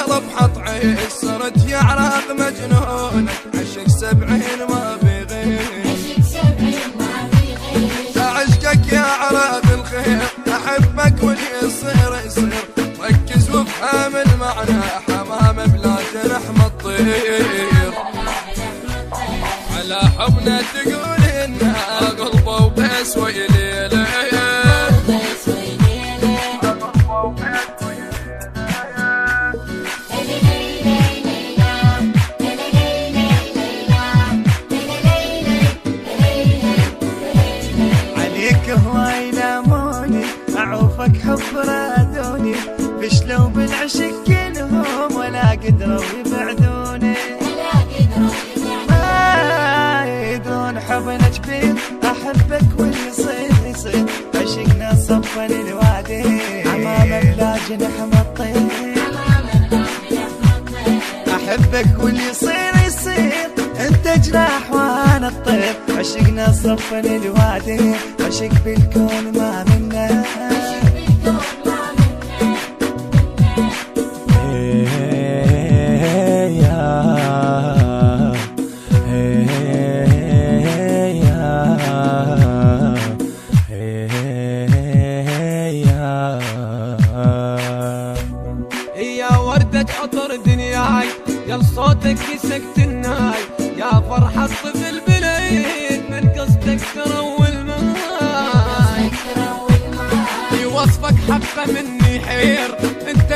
قلب حط عيش صرت يا عراق مجنون عشق 70 ما في غير عشقك يا عراق الخير احبك واللي يصير يصير ركز وافهم المعنى حمام بلا جناح مطير على حبنا تقول انها قلبه وبس ويليله هواي لاموني اعوفك حب رادوني فشلوا بالعشق كلهم ولا قدروا يبعدوني ما يدرون حبنا كبير احبك واللي يصير يصير عشقنا صفن الوادي عمامة بلا جناح مطير احبك واللي يصير يصير انت جناح وانا الطير عشقنا صفن الوادي عشق بالكون ما منا يا وردة عطر دنياي يا صوتك يسكت الناي يا فرحة طفل بليد من قصدك تروي الماي في وصفك حبة مني حير انت